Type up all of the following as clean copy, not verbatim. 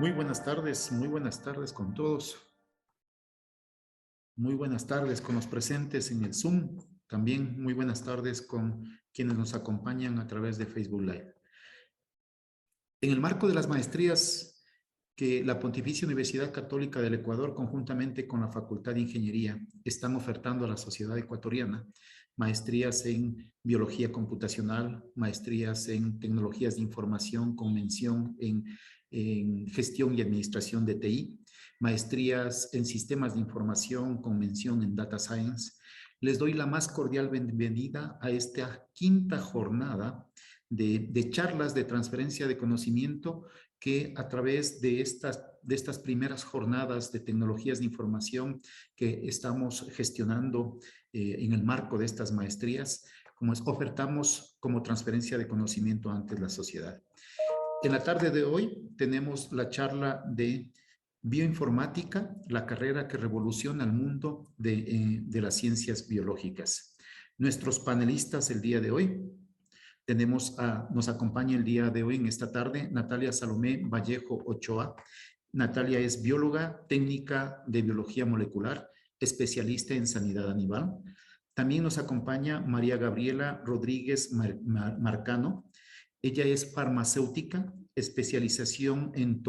Muy buenas tardes con todos. Muy buenas tardes con los presentes en el Zoom. También muy buenas tardes con quienes nos acompañan a través de Facebook Live. En el marco de las maestrías que la Pontificia Universidad Católica del Ecuador, conjuntamente con la Facultad de Ingeniería, están ofertando a la sociedad ecuatoriana, maestrías en biología computacional, maestrías en tecnologías de información con mención en gestión y administración de TI, maestrías en sistemas de información con mención en data science. Les doy la más cordial bienvenida a esta quinta jornada de charlas de transferencia de conocimiento que a través de estas primeras jornadas de tecnologías de información que estamos gestionando en el marco de estas maestrías, ofertamos como transferencia de conocimiento ante la sociedad. En la tarde de hoy tenemos la charla de bioinformática, la carrera que revoluciona el mundo de las ciencias biológicas. Nuestros panelistas el día de hoy nos acompaña el día de hoy, en esta tarde, Natalia Salomé Vallejo Ochoa. Natalia es bióloga, técnica de biología molecular, especialista en sanidad animal. También nos acompaña María Gabriela Rodríguez Marcano. Ella es farmacéutica, especialización en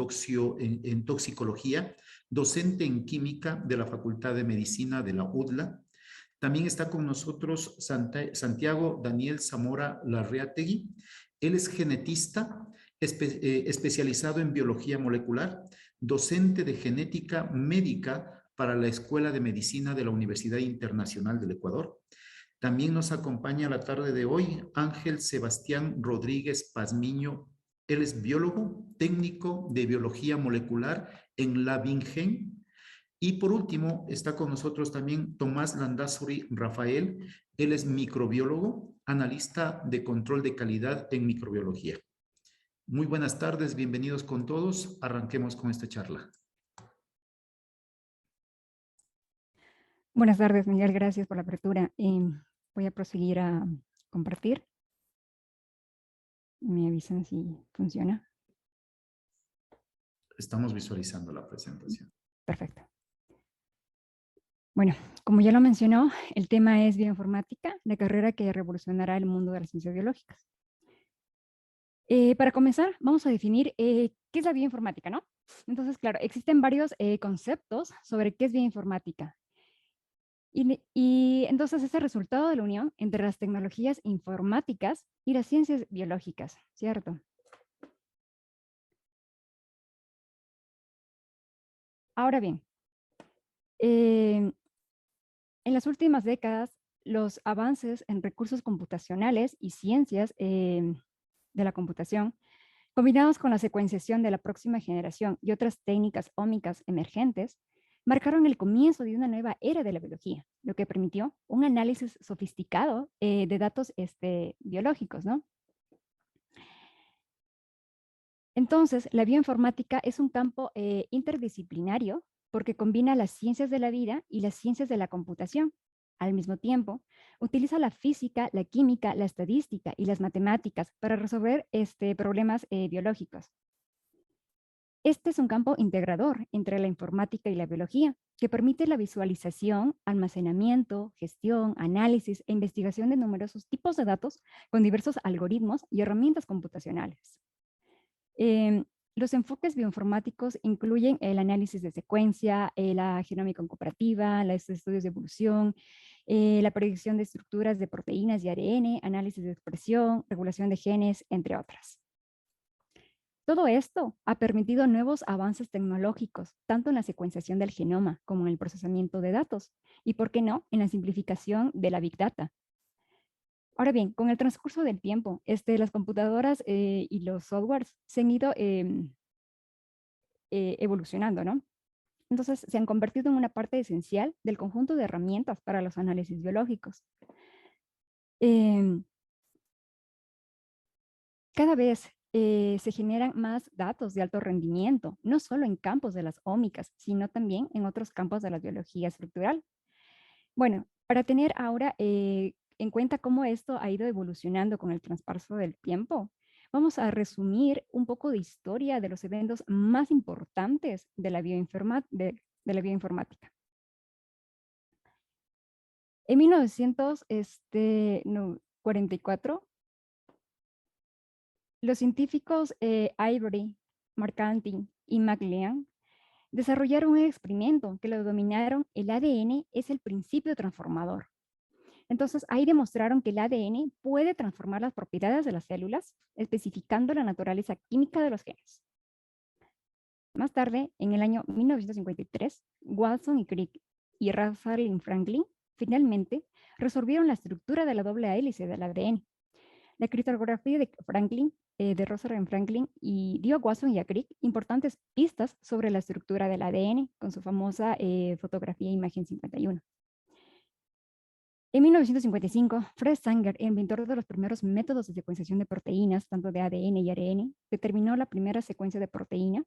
toxicología, docente en química de la Facultad de Medicina de la UDLA. También está con nosotros Santiago Daniel Zamora Larreategui. Él es genetista, especializado en biología molecular, docente de genética médica para la Escuela de Medicina de la Universidad Internacional del Ecuador. También nos acompaña la tarde de hoy Ángel Sebastián Rodríguez Pazmiño. Él es biólogo, técnico de biología molecular en la Bingen. Y por último, está con nosotros también Tomás Landázuri Rafael. Él es microbiólogo, analista de control de calidad en microbiología. Muy buenas tardes, bienvenidos con todos. Arranquemos con esta charla. Buenas tardes, Miguel. Gracias por la apertura. Voy a proseguir a compartir. Me avisan si funciona. Estamos visualizando la presentación. Perfecto. Bueno, como ya lo mencionó, el tema es bioinformática, la carrera que revolucionará el mundo de las ciencias biológicas. Para comenzar, vamos a definir qué es la bioinformática, ¿no? Entonces, claro, existen varios conceptos sobre qué es bioinformática. Y entonces es el resultado de la unión entre las tecnologías informáticas y las ciencias biológicas, ¿cierto? Ahora bien, en las últimas décadas, los avances en recursos computacionales y ciencias de la computación, combinados con la secuenciación de la próxima generación y otras técnicas ómicas emergentes, marcaron el comienzo de una nueva era de la biología, lo que permitió un análisis sofisticado de datos biológicos, ¿no? Entonces, la bioinformática es un campo interdisciplinario porque combina las ciencias de la vida y las ciencias de la computación. Al mismo tiempo, utiliza la física, la química, la estadística y las matemáticas para resolver problemas biológicos. Este es un campo integrador entre la informática y la biología, que permite la visualización, almacenamiento, gestión, análisis e investigación de numerosos tipos de datos con diversos algoritmos y herramientas computacionales. Los enfoques bioinformáticos incluyen el análisis de secuencia, la genómica comparativa, los estudios de evolución, la predicción de estructuras de proteínas y ARN, análisis de expresión, regulación de genes, entre otras. Todo esto ha permitido nuevos avances tecnológicos, tanto en la secuenciación del genoma como en el procesamiento de datos, y, ¿por qué no?, en la simplificación de la Big Data. Ahora bien, con el transcurso del tiempo, las computadoras y los softwares se han ido evolucionando, ¿no? Entonces, se han convertido en una parte esencial del conjunto de herramientas para los análisis biológicos. Cada vez se generan más datos de alto rendimiento, no solo en campos de las ómicas, sino también en otros campos de la biología estructural. Bueno, para tener ahora en cuenta cómo esto ha ido evolucionando con el transcurso del tiempo, vamos a resumir un poco de historia de los eventos más importantes de la bioinformática. En 1944, los científicos Ivory, Marcanti y McLean desarrollaron un experimento que lo denominaron el ADN es el principio transformador. Entonces, ahí demostraron que el ADN puede transformar las propiedades de las células, especificando la naturaleza química de los genes. Más tarde, en el año 1953, Watson y Crick y Rosalind Franklin finalmente resolvieron la estructura de la doble hélice del ADN. La criptografía de Franklin, de Rosalind Franklin, y dio a Watson y a Crick importantes pistas sobre la estructura del ADN con su famosa fotografía imagen 51. En 1955, Fred Sanger, inventor de los primeros métodos de secuenciación de proteínas, tanto de ADN y ARN, determinó la primera secuencia de proteína,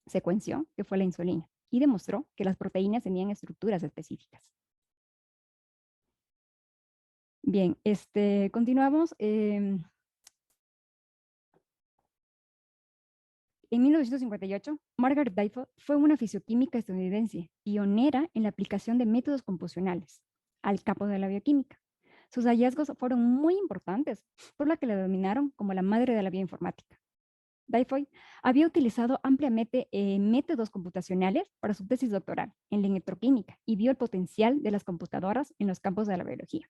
secuenció, que fue la insulina, y demostró que las proteínas tenían estructuras específicas. Bien, continuamos. En 1958, Margaret Dyford fue una fisioquímica estadounidense, pionera en la aplicación de métodos computacionales al campo de la bioquímica. Sus hallazgos fueron muy importantes, por lo que la denominaron como la madre de la bioinformática. Dyford había utilizado ampliamente métodos computacionales para su tesis doctoral en la electroquímica y vio el potencial de las computadoras en los campos de la biología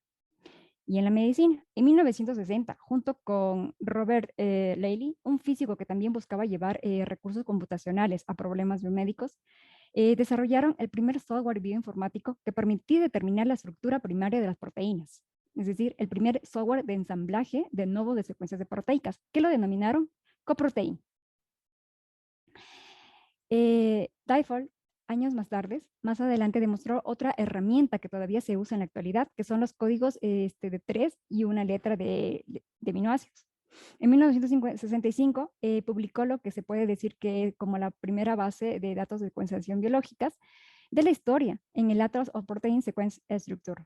y en la medicina. En 1960, junto con Robert Liley, un físico que también buscaba llevar recursos computacionales a problemas biomédicos, desarrollaron el primer software bioinformático que permitía determinar la estructura primaria de las proteínas, es decir, el primer software de ensamblaje de nuevo de secuencias de proteicas, que lo denominaron coprotein. Dyford, años más adelante demostró otra herramienta que todavía se usa en la actualidad, que son los códigos de 3 y una letra de aminoácidos. En 1965 publicó lo que se puede decir que como la primera base de datos de secuenciación biológicas de la historia en el Atlas of Protein Sequence Structure.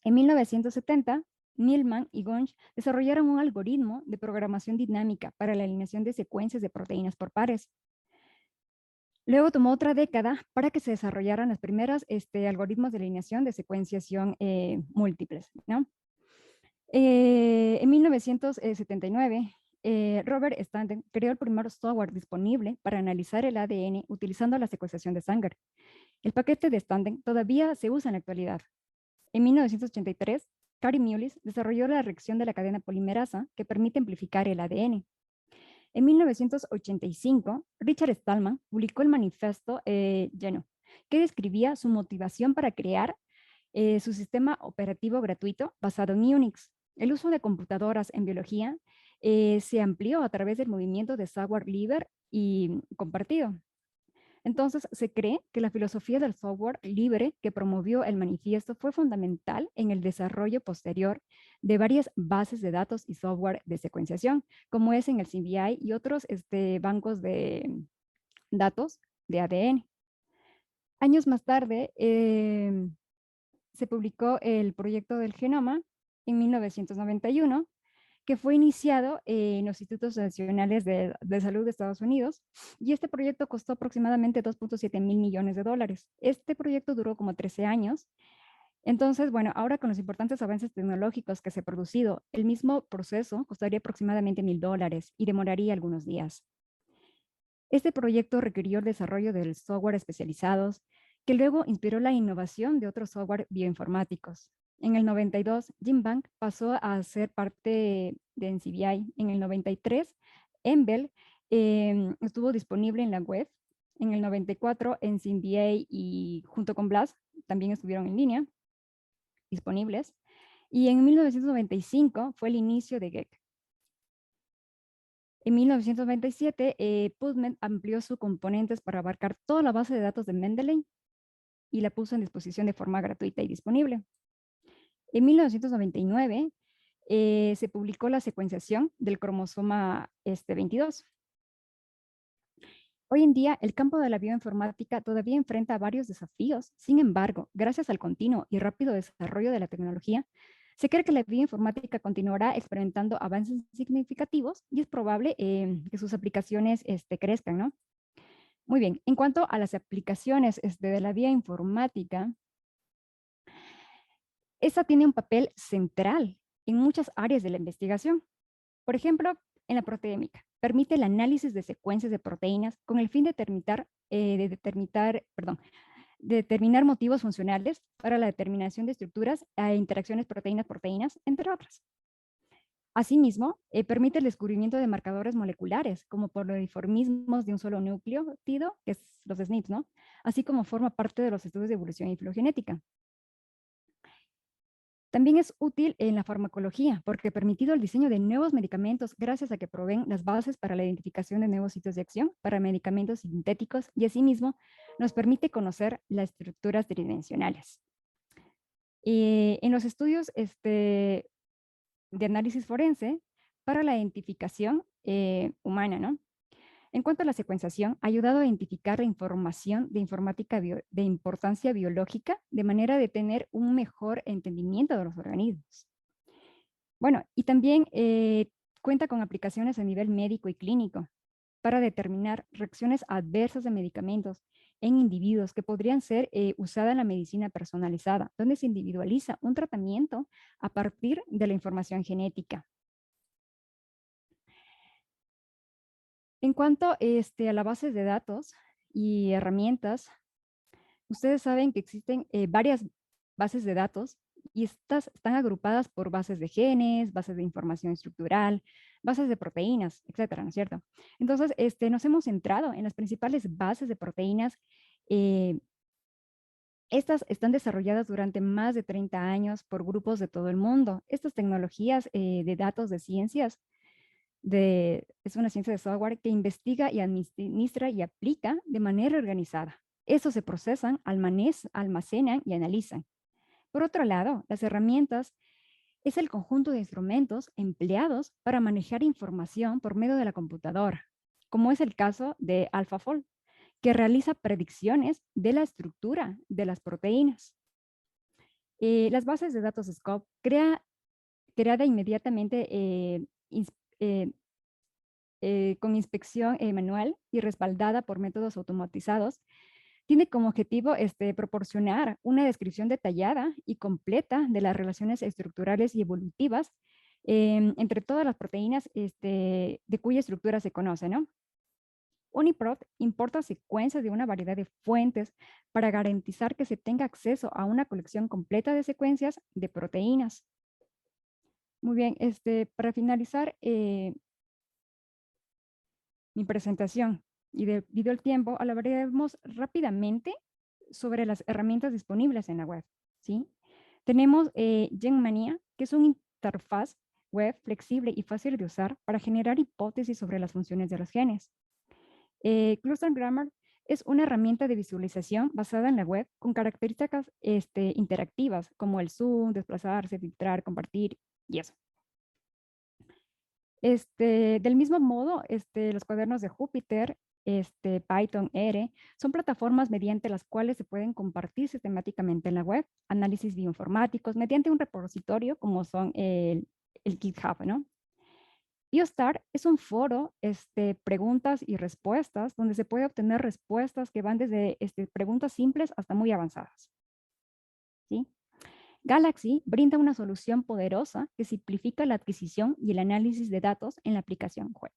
En 1970, Needleman y Gunsch desarrollaron un algoritmo de programación dinámica para la alineación de secuencias de proteínas por pares. Luego tomó otra década para que se desarrollaran los primeros algoritmos de alineación de secuenciación múltiples, ¿no? En 1979, Robert Standen creó el primer software disponible para analizar el ADN utilizando la secuenciación de Sanger. El paquete de Standen todavía se usa en la actualidad. En 1983, Kary Mullis desarrolló la reacción de la cadena polimerasa que permite amplificar el ADN. En 1985, Richard Stallman publicó el manifiesto Lleno, que describía su motivación para crear su sistema operativo gratuito basado en Unix. El uso de computadoras en biología se amplió a través del movimiento de software libre y compartido. Entonces, se cree que la filosofía del software libre que promovió el manifiesto fue fundamental en el desarrollo posterior de varias bases de datos y software de secuenciación, como es en el CBI y otros bancos de datos de ADN. Años más tarde, se publicó el proyecto del genoma en 1991, que fue iniciado en los Institutos Nacionales de Salud de Estados Unidos, y este proyecto costó aproximadamente 2.7 mil millones de dólares. Este proyecto duró como 13 años. Entonces, bueno, ahora con los importantes avances tecnológicos que se han producido, el mismo proceso costaría aproximadamente $1,000 y demoraría algunos días. Este proyecto requirió el desarrollo de software especializados, que luego inspiró la innovación de otros software bioinformáticos. En el 92, Jim Bank pasó a ser parte de NCBI. En el 93, Embel estuvo disponible en la web. En el 94, NCBI y junto con BLAST también estuvieron en línea, disponibles. Y en 1995 fue el inicio de Geek. En 1997, PubMed amplió sus componentes para abarcar toda la base de datos de Mendeley y la puso en disposición de forma gratuita y disponible. En 1999 se publicó la secuenciación del cromosoma 22. Hoy en día, el campo de la bioinformática todavía enfrenta varios desafíos. Sin embargo, gracias al continuo y rápido desarrollo de la tecnología, Se cree que la bioinformática continuará experimentando avances significativos y es probable que sus aplicaciones crezcan, ¿no? Muy bien, en cuanto a las aplicaciones de la bioinformática, esta tiene un papel central en muchas áreas de la investigación. Por ejemplo, en la proteómica, permite el análisis de secuencias de proteínas con el fin de determinar motivos funcionales para la determinación de estructuras e interacciones proteínas-proteínas, entre otras. Asimismo, permite el descubrimiento de marcadores moleculares, como polidimorfismos de un solo nucleótido, que es los SNPs, ¿no? Así como forma parte de los estudios de evolución y filogenética. También es útil en la farmacología, porque ha permitido el diseño de nuevos medicamentos gracias a que proveen las bases para la identificación de nuevos sitios de acción para medicamentos sintéticos y asimismo nos permite conocer las estructuras tridimensionales. En los estudios de análisis forense para la identificación humana, ¿no? En cuanto a la secuenciación, ha ayudado a identificar la información de informática de importancia biológica de manera de tener un mejor entendimiento de los organismos. Bueno, y también cuenta con aplicaciones a nivel médico y clínico para determinar reacciones adversas de medicamentos en individuos que podrían ser usadas en la medicina personalizada, donde se individualiza un tratamiento a partir de la información genética. En cuanto a la base de datos y herramientas, ustedes saben que existen varias bases de datos y estas están agrupadas por bases de genes, bases de información estructural, bases de proteínas, etcétera, ¿no es cierto? Entonces, nos hemos centrado en las principales bases de proteínas. Estas están desarrolladas durante más de 30 años por grupos de todo el mundo. Estas tecnologías de datos de ciencias es una ciencia de software que investiga y administra y aplica de manera organizada. Estos se procesan, almacenan y analizan. Por otro lado, las herramientas es el conjunto de instrumentos empleados para manejar información por medio de la computadora, como es el caso de AlphaFold, que realiza predicciones de la estructura de las proteínas. Las bases de datos SCOP, creada inmediatamente con inspección manual y respaldada por métodos automatizados, tiene como objetivo proporcionar una descripción detallada y completa de las relaciones estructurales y evolutivas entre todas las proteínas de cuya estructura se conoce, ¿no? UniProt importa secuencias de una variedad de fuentes para garantizar que se tenga acceso a una colección completa de secuencias de proteínas. Muy bien, para finalizar mi presentación y debido al tiempo, hablaremos rápidamente sobre las herramientas disponibles en la web, ¿sí? Tenemos GenMania, que es una interfaz web flexible y fácil de usar para generar hipótesis sobre las funciones de los genes. Cluster Grammar es una herramienta de visualización basada en la web con características interactivas como el zoom, desplazarse, filtrar, compartir y eso. Del mismo modo, los cuadernos de Jupyter, Python, R, son plataformas mediante las cuales se pueden compartir sistemáticamente en la web, análisis bioinformáticos, mediante un repositorio como son el GitHub, ¿no? BioStar es un foro, preguntas y respuestas, donde se puede obtener respuestas que van desde preguntas simples hasta muy avanzadas, ¿sí? Galaxy brinda una solución poderosa que simplifica la adquisición y el análisis de datos en la aplicación web.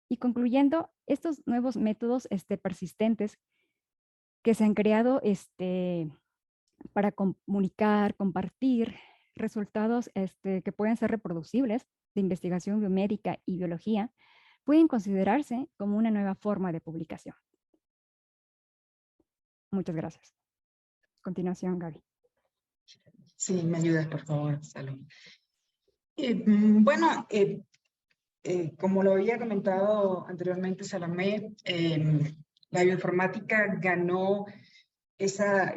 Y concluyendo, estos nuevos métodos persistentes que se han creado para comunicar, compartir resultados que pueden ser reproducibles de investigación biomédica y biología, pueden considerarse como una nueva forma de publicación. Muchas gracias. A continuación, Gaby. Sí, me ayudas, por favor, Salomé. Como lo había comentado anteriormente, Salomé, la bioinformática ganó esa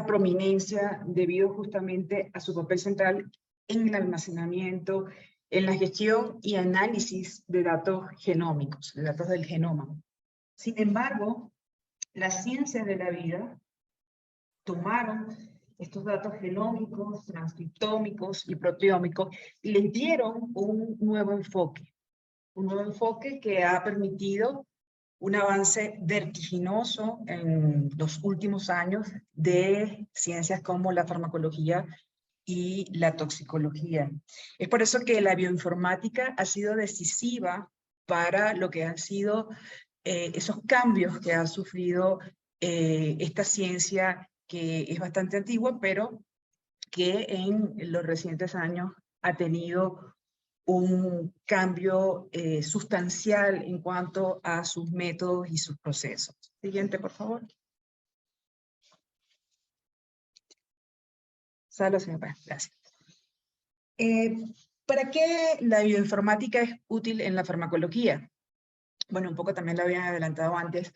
prominencia debido justamente a su papel central en el almacenamiento, en la gestión y análisis de datos genómicos, de datos del genoma. Sin embargo, las ciencias de la vida tomaron estos datos genómicos, transcriptómicos y proteómicos, les dieron un nuevo enfoque que ha permitido un avance vertiginoso en los últimos años de ciencias como la farmacología y la toxicología. Es por eso que la bioinformática ha sido decisiva para lo que han sido esos cambios que ha sufrido esta ciencia que es bastante antigua, pero que en los recientes años ha tenido un cambio sustancial en cuanto a sus métodos y sus procesos. Siguiente, por favor. Salo, señor Paz, gracias. ¿Para qué la bioinformática es útil en la farmacología? Bueno, un poco también lo habían adelantado antes,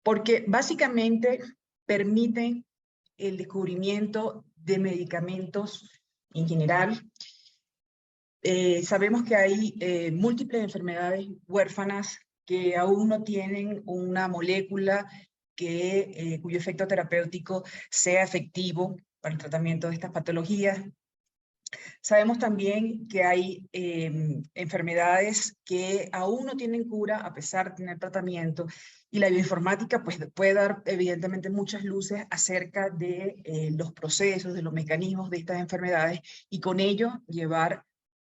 porque básicamente permite el descubrimiento de medicamentos en general. Sabemos que hay múltiples enfermedades huérfanas que aún no tienen una molécula cuyo efecto terapéutico sea efectivo para el tratamiento de estas patologías. Sabemos también que hay enfermedades que aún no tienen cura a pesar de tener tratamiento, y la bioinformática pues, puede dar evidentemente muchas luces acerca de los procesos, de los mecanismos de estas enfermedades, y con ello llevar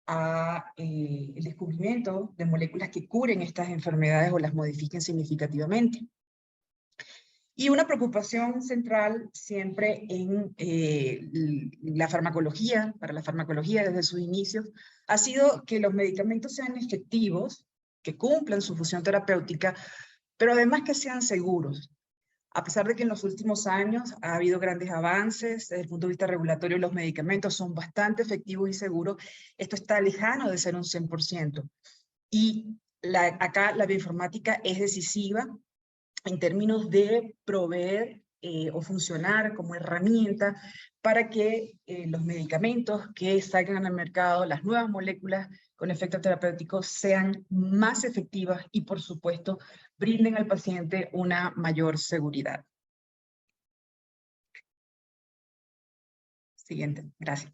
a el descubrimiento de moléculas que curen estas enfermedades o las modifiquen significativamente. Y una preocupación central siempre en la farmacología, para la farmacología desde sus inicios, ha sido que los medicamentos sean efectivos, que cumplan su función terapéutica, pero además que sean seguros. A pesar de que en los últimos años ha habido grandes avances, desde el punto de vista regulatorio los medicamentos son bastante efectivos y seguros, esto está lejano de ser un 100%. Y acá la bioinformática es decisiva en términos de proveer o funcionar como herramienta para que los medicamentos que salgan al mercado, las nuevas moléculas con efectos terapéuticos, sean más efectivas y, por supuesto, brinden al paciente una mayor seguridad. Siguiente, gracias.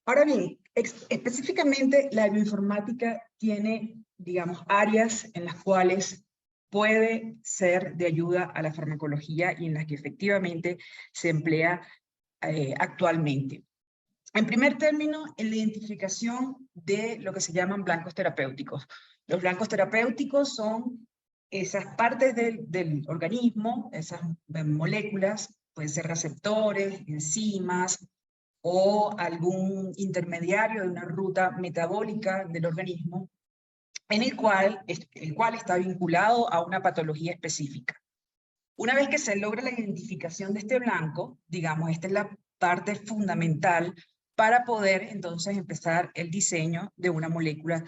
Ahora bien, específicamente la bioinformática tiene, digamos, áreas en las cuales puede ser de ayuda a la farmacología y en las que efectivamente se emplea actualmente. En primer término, en la identificación de lo que se llaman blancos terapéuticos. Los blancos terapéuticos son esas partes del organismo, esas moléculas, pueden ser receptores, enzimas, o algún intermediario de una ruta metabólica del organismo, en el cual está vinculado a una patología específica. Una vez que se logra la identificación de este blanco, digamos, esta es la parte fundamental para poder entonces empezar el diseño de una molécula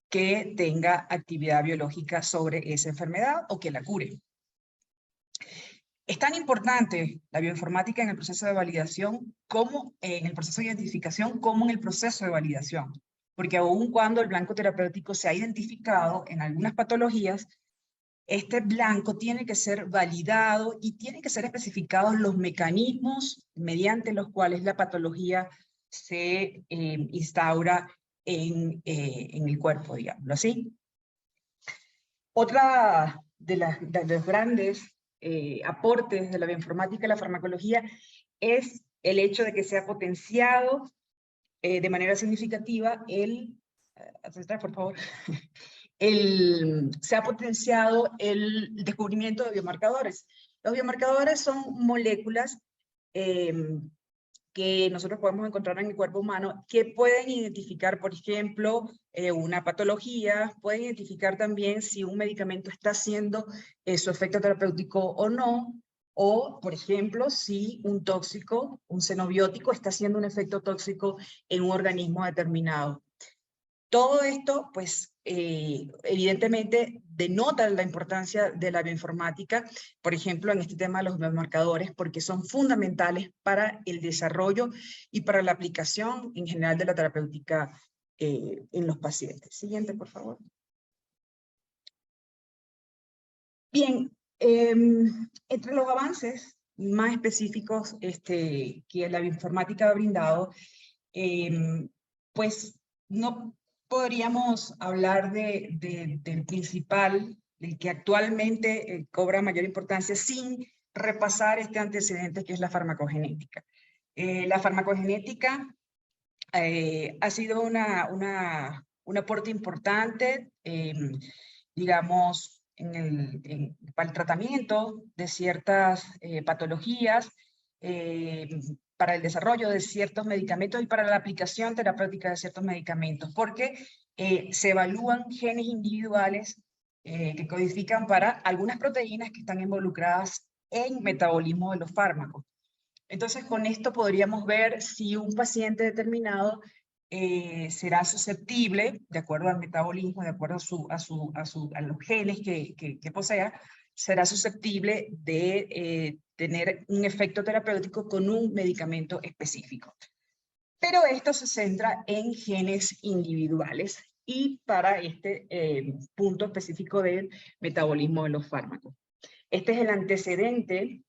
que tenga actividad biológica sobre esa enfermedad o que la cure. Es tan importante la bioinformática en el proceso de validación como en el proceso de identificación como en el proceso de validación. Porque aun cuando el blanco terapéutico se ha identificado en algunas patologías, este blanco tiene que ser validado y tienen que ser especificados los mecanismos mediante los cuales la patología se instaura en el cuerpo, digámoslo así. Otra de los grandes aportes de la bioinformática y la farmacología es el hecho de que se ha potenciado de manera significativa por favor, se ha potenciado el descubrimiento de biomarcadores. Los biomarcadores son moléculas que nosotros podemos encontrar en el cuerpo humano que pueden identificar, por ejemplo, una patología, pueden identificar también si un medicamento está haciendo su efecto terapéutico o no, o, por ejemplo, si un tóxico, un xenobiótico, está haciendo un efecto tóxico en un organismo determinado. Todo esto, pues, evidentemente denota la importancia de la bioinformática, por ejemplo, en este tema de los biomarcadores, porque son fundamentales para el desarrollo y para la aplicación en general de la terapéutica en los pacientes. Siguiente, por favor. Bien, entre los avances más específicos que la bioinformática ha brindado, pues no podríamos hablar del principal, del que actualmente cobra mayor importancia, sin repasar este antecedente que es la farmacogenética. La farmacogenética ha sido un aporte importante, digamos, para el tratamiento de ciertas patologías, para el desarrollo de ciertos medicamentos y para la aplicación terapéutica de ciertos medicamentos, porque se evalúan genes individuales que codifican para algunas proteínas que están involucradas en metabolismo de los fármacos. Entonces, con esto podríamos ver si un paciente determinado será susceptible, de acuerdo al metabolismo, de acuerdo a los genes que posea, será susceptible de tener un efecto terapéutico con un medicamento específico. Pero esto se centra en genes individuales y para este punto específico del metabolismo de los fármacos. Este es el antecedente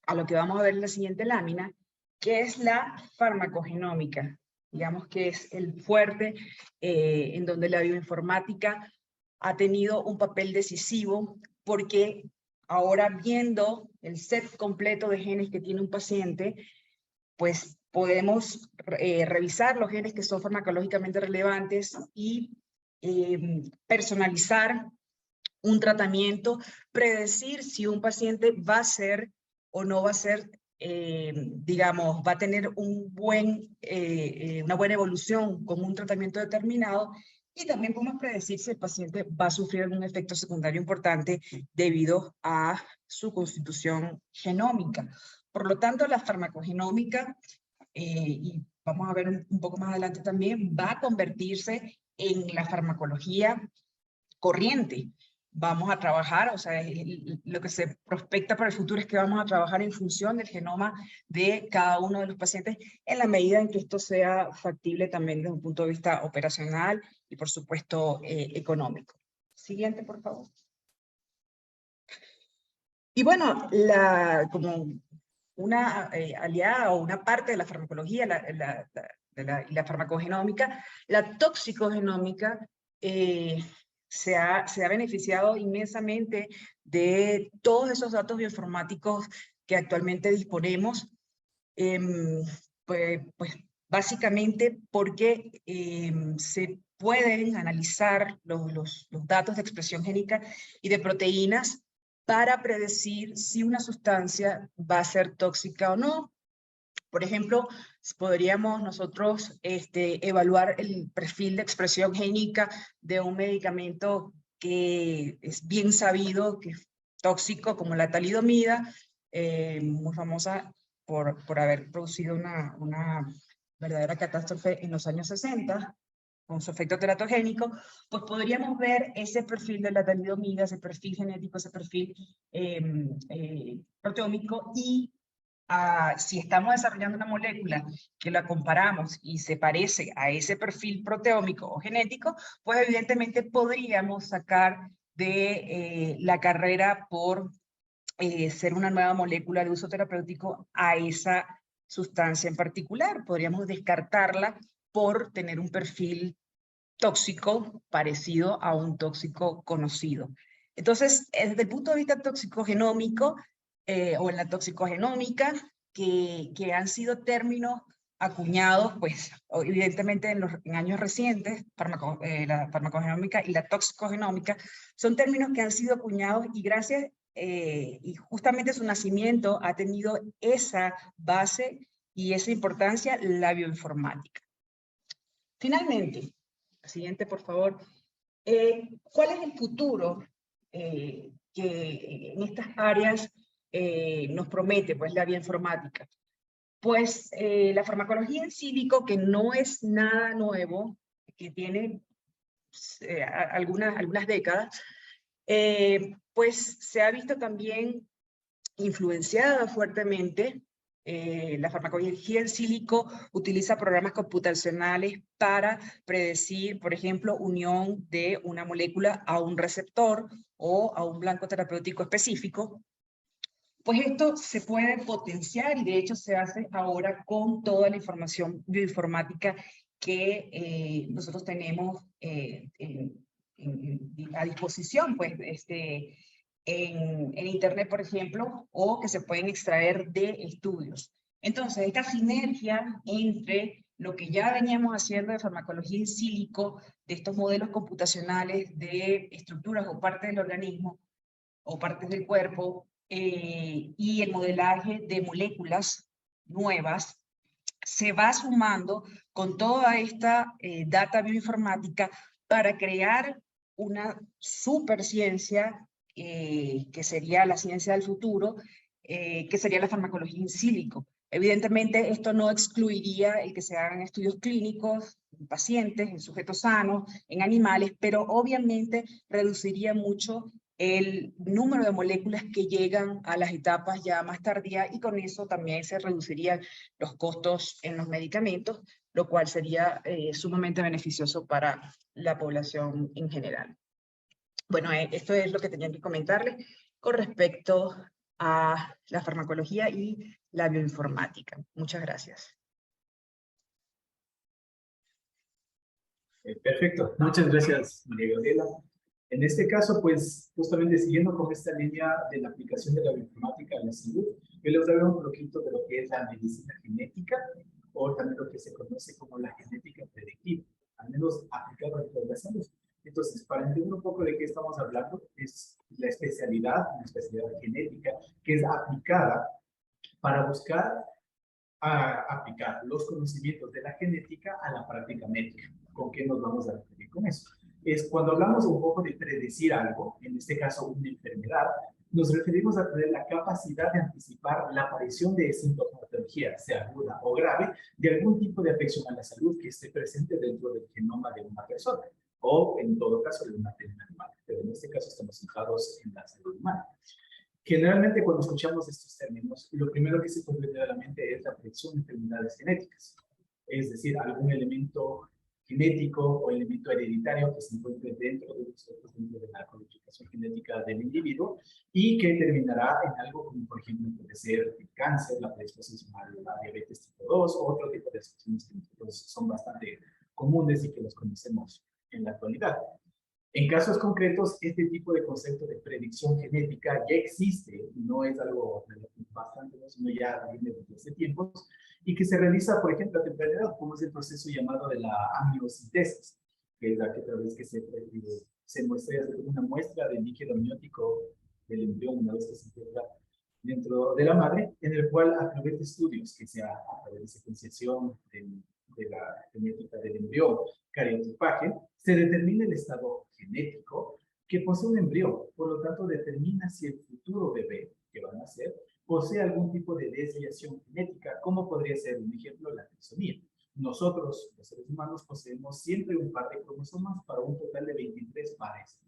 a lo que vamos a ver en la siguiente lámina, que es la farmacogenómica. Digamos que es el fuerte en donde la bioinformática ha tenido un papel decisivo, porque ahora viendo el set completo de genes que tiene un paciente, pues podemos revisar los genes que son farmacológicamente relevantes y personalizar un tratamiento, predecir si un paciente va a ser o no va a ser, digamos, va a tener una buena evolución con un tratamiento determinado, y también podemos predecir si el paciente va a sufrir algún efecto secundario importante debido a su constitución genómica. Por lo tanto, la farmacogenómica, y vamos a ver un poco más adelante también, va a convertirse en la farmacología corriente. Vamos a trabajar, o sea, lo que se prospecta para el futuro es que vamos a trabajar en función del genoma de cada uno de los pacientes, en la medida en que esto sea factible también desde un punto de vista operacional y, por supuesto, económico. Siguiente, por favor. Y bueno, como una aliada o una parte de la farmacología, la farmacogenómica, la toxicogenómica, se ha beneficiado inmensamente de todos esos datos bioinformáticos que actualmente disponemos, pues básicamente porque se pueden analizar los datos de expresión génica y de proteínas para predecir si una sustancia va a ser tóxica o no. Por ejemplo, podríamos nosotros evaluar el perfil de expresión génica de un medicamento que es bien sabido que es tóxico, como la talidomida, muy famosa por haber producido una verdadera catástrofe en los años 60, con su efecto teratogénico. Pues podríamos ver ese perfil de la talidomida, ese perfil genético, ese perfil proteómico, y si estamos desarrollando una molécula que la comparamos y se parece a ese perfil proteómico o genético, pues evidentemente podríamos sacar de la carrera por ser una nueva molécula de uso terapéutico a esa sustancia en particular. Podríamos descartarla por tener un perfil tóxico parecido a un tóxico conocido. Entonces, desde el punto de vista toxicogenómico, o en la toxicogenómica, que han sido términos acuñados, pues, evidentemente en años recientes, la farmacogenómica y la toxicogenómica, son términos que han sido acuñados, y gracias, y justamente su nacimiento ha tenido esa base y esa importancia, la bioinformática. Finalmente, siguiente, por favor. ¿Cuál es el futuro que en estas áreas nos promete, pues, la bioinformática? Pues la farmacología in silico, que no es nada nuevo, que tiene algunas décadas, pues se ha visto también influenciada fuertemente. La farmacología in silico utiliza programas computacionales para predecir, por ejemplo, unión de una molécula a un receptor o a un blanco terapéutico específico. Pues esto se puede potenciar y de hecho se hace ahora con toda la información bioinformática que nosotros tenemos a disposición, pues, en Internet, por ejemplo, o que se pueden extraer de estudios. Entonces, esta sinergia entre lo que ya veníamos haciendo de farmacología in silico, de estos modelos computacionales de estructuras o partes del organismo, o partes del cuerpo, y el modelaje de moléculas nuevas, se va sumando con toda esta data bioinformática para crear una superciencia que sería la ciencia del futuro, que sería la farmacología in silico. Evidentemente, esto no excluiría el que se hagan estudios clínicos en pacientes, en sujetos sanos, en animales, pero obviamente reduciría mucho el número de moléculas que llegan a las etapas ya más tardías y con eso también se reducirían los costos en los medicamentos, lo cual sería sumamente beneficioso para la población en general. Bueno, esto es lo que tenía que comentarles con respecto a la farmacología y la bioinformática. Muchas gracias. Perfecto, muchas gracias, María Gabriela. En este caso, pues, justamente siguiendo con esta línea de la aplicación de la bioinformática a la salud, yo les voy a hablar un poquito de lo que es la medicina genética, o también lo que se conoce como la genética predictiva, al menos aplicado dentro de la salud. Entonces, para entender un poco de qué estamos hablando, es la especialidad genética, que es aplicada para buscar aplicar los conocimientos de la genética a la práctica médica. ¿Con qué nos vamos a referir con eso? Es cuando hablamos un poco de predecir algo, en este caso una enfermedad, nos referimos a tener la capacidad de anticipar la aparición de sintomatología, sea aguda o grave, de algún tipo de afección a la salud que esté presente dentro del genoma de una persona, o en todo caso de una materia animal, pero en este caso estamos centrados en la salud humana. Generalmente cuando escuchamos estos términos, lo primero que se puede venir a la mente es la predicción de enfermedades genéticas, es decir, algún elemento genético o elemento hereditario que se encuentre dentro de nosotros, dentro de la codificación genética del individuo y que terminará en algo como, por ejemplo, puede ser el cáncer, la predisposición a la diabetes tipo 2 o otro tipo de afecciones que nosotros son bastante comunes y que los conocemos en la actualidad. En casos concretos, este tipo de concepto de predicción genética ya existe, no es algo bastante, sino ya viene desde hace tiempos, y que se realiza, por ejemplo, a temprana edad, como es el proceso llamado de la amniocentesis, que es la que otra vez que se muestra una muestra del líquido amniótico del embrión una vez que se encuentra dentro de la madre, en el cual a través de estudios que sea a través de secuenciación de la genética del embrión, cariotipaje, se determina el estado genético que posee un embrión, por lo tanto determina si el futuro bebé que van a nacer posee algún tipo de desviación genética, como podría ser, un ejemplo, la trisomía. Nosotros, los seres humanos, poseemos siempre un par de cromosomas para un total de 23 pares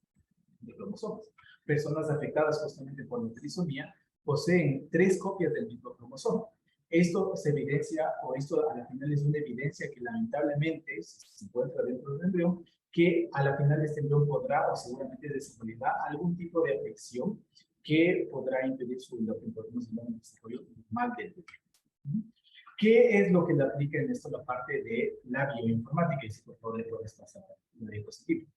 de cromosomas. Personas afectadas justamente por la trisomía poseen 3 copias del mismo cromosoma. Esto se evidencia, o esto a la final es una evidencia que lamentablemente se encuentra dentro del embrión, que a la final este embrión podrá o seguramente desarrollará algún tipo de afección que podrá impedir lo que podemos llamar un desarrollo normal del bebé. ¿Qué es lo que le aplica en esto la parte de la bioinformática? Y si por favor le puedes pasar la diapositiva.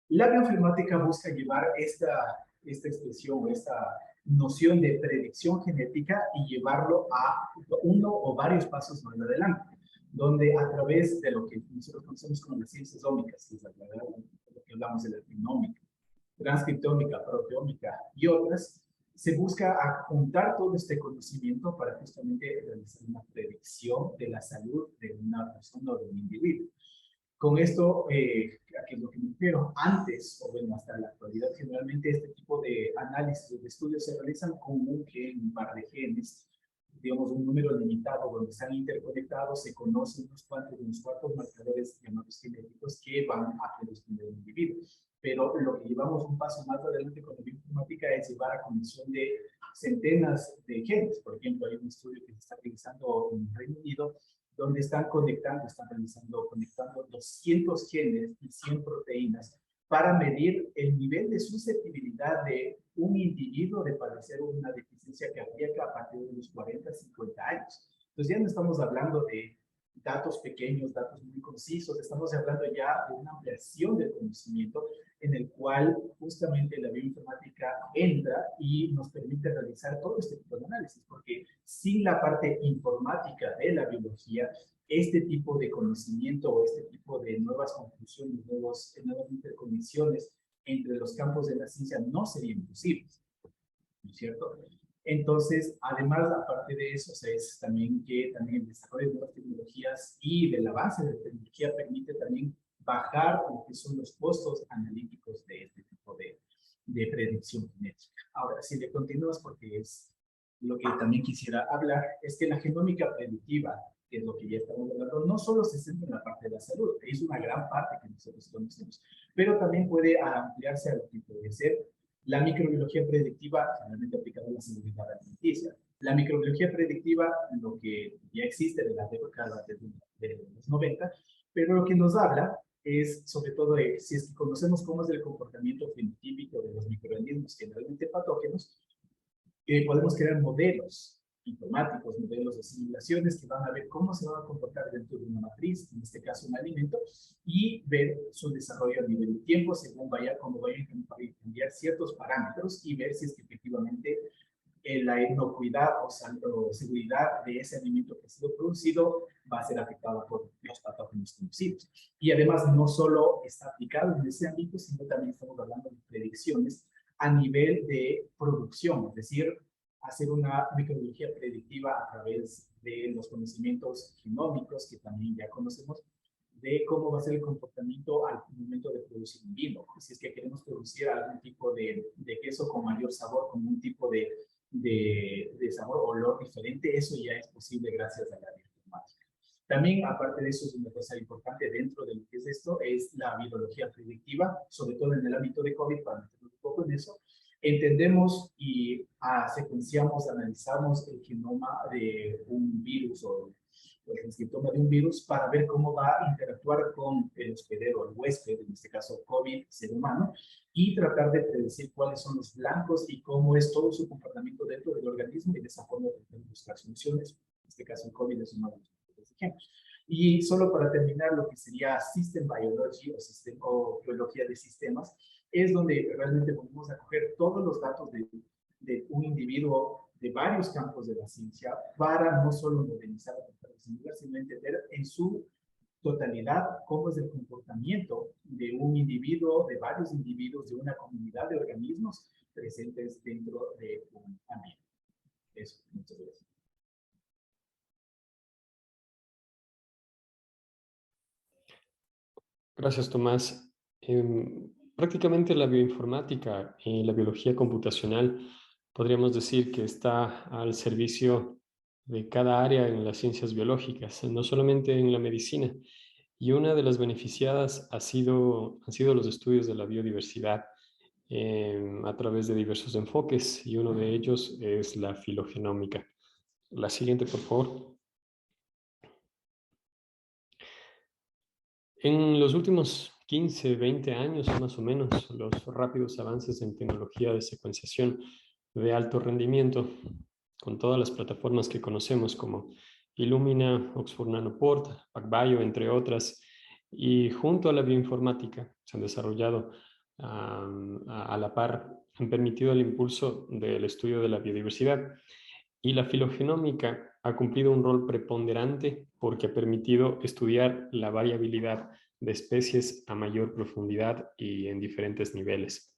La bioinformática busca llevar esta expresión, esta noción de predicción genética y llevarlo a uno o varios pasos más adelante, donde a través de lo que nosotros conocemos como las ciencias ómicas, que es lo que hablamos de la genómica, transcriptómica, proteómica y otras, se busca juntar todo este conocimiento para justamente realizar una predicción de la salud de una persona o de un individuo. Con esto, ¿a qué es lo que me refiero? Antes, o bueno, hasta la actualidad, generalmente este tipo de análisis o de estudios se realizan con un gen, un par de genes, digamos un número limitado donde están interconectados, se conocen unos cuantos marcadores llamados genéticos que van a predisponer un individuo. Pero lo que llevamos un paso más adelante con la bioinformática es llevar a conexión de centenas de genes. Por ejemplo, hay un estudio que se está realizando en el Reino Unido donde están conectando 200 genes y 100 proteínas para medir el nivel de susceptibilidad de un individuo de padecer una deficiencia cardíaca a partir de los 40, 50 años. Entonces ya no estamos hablando de datos pequeños, datos muy concisos, estamos hablando ya de una ampliación del conocimiento en el cual justamente la bioinformática entra y nos permite realizar todo este tipo de análisis, porque sin la parte informática de la biología, este tipo de conocimiento o este tipo de nuevas conclusiones, nuevas interconexiones entre los campos de la ciencia no serían posibles, ¿no es cierto? Entonces, además, aparte de eso, o sea, es también que también el desarrollo de nuevas tecnologías y del avance de la tecnología permite también bajar lo que son los costos analíticos de este tipo de predicción genética. Ahora, si le continúas, porque es lo que también quisiera hablar, es que la genómica predictiva, que es lo que ya estamos hablando, no solo se centra en la parte de la salud, es una gran parte que nosotros conocemos, pero también puede ampliarse a lo que puede ser la microbiología predictiva, generalmente aplicada a la seguridad alimenticia. La microbiología predictiva, lo que ya existe de la década de los 90, pero lo que nos habla es sobre todo de si es que conocemos cómo es el comportamiento fenotípico de los microorganismos generalmente patógenos, podemos crear modelos informáticos, modelos de simulaciones que van a ver cómo se van a comportar dentro de una matriz, en este caso un alimento, y ver su desarrollo a nivel de tiempo según cómo vayan a cambiar ciertos parámetros y ver si es que efectivamente la inocuidad o seguridad de ese alimento que ha sido producido va a ser afectada por los patógenos conocidos. Y además no solo está aplicado en ese ámbito, sino también estamos hablando de predicciones a nivel de producción, es decir, hacer una microbiología predictiva a través de los conocimientos genómicos que también ya conocemos, de cómo va a ser el comportamiento al momento de producir un vino. Si es que queremos producir algún tipo de queso con mayor sabor, con un tipo de sabor o olor diferente, eso ya es posible gracias a la bioinformática. También, aparte de eso, es una cosa importante dentro de lo que es esto, es la virología predictiva, sobre todo en el ámbito de COVID, para meternos un poco en eso. Entendemos y secuenciamos, analizamos el genoma de un virus o el transcriptoma de un virus para ver cómo va a interactuar con el hospedero, el huésped, en este caso COVID, ser humano, y tratar de predecir cuáles son los blancos y cómo es todo su comportamiento dentro del organismo y de esa forma de buscar soluciones. En este caso, el COVID es uno de los ejemplos. Y solo para terminar, lo que sería System Biology o biología de sistemas, es donde realmente podemos acoger todos los datos de un individuo de varios campos de la ciencia para no solo modelizar sino entender en su totalidad cómo es el comportamiento de un individuo, de varios individuos, de una comunidad de organismos presentes dentro de un ambiente. Eso, muchas gracias. Gracias, Tomás. Prácticamente la bioinformática y la biología computacional podríamos decir que está al servicio de cada área en las ciencias biológicas, no solamente en la medicina. Y una de las beneficiadas han sido los estudios de la biodiversidad a través de diversos enfoques, y uno de ellos es la filogenómica. La siguiente, por favor. En los últimos 15, 20 años más o menos, los rápidos avances en tecnología de secuenciación de alto rendimiento, con todas las plataformas que conocemos como Illumina, Oxford Nanopore, PacBio, entre otras, y junto a la bioinformática se han desarrollado a la par, han permitido el impulso del estudio de la biodiversidad. Y la filogenómica ha cumplido un rol preponderante porque ha permitido estudiar la variabilidad de especies a mayor profundidad y en diferentes niveles.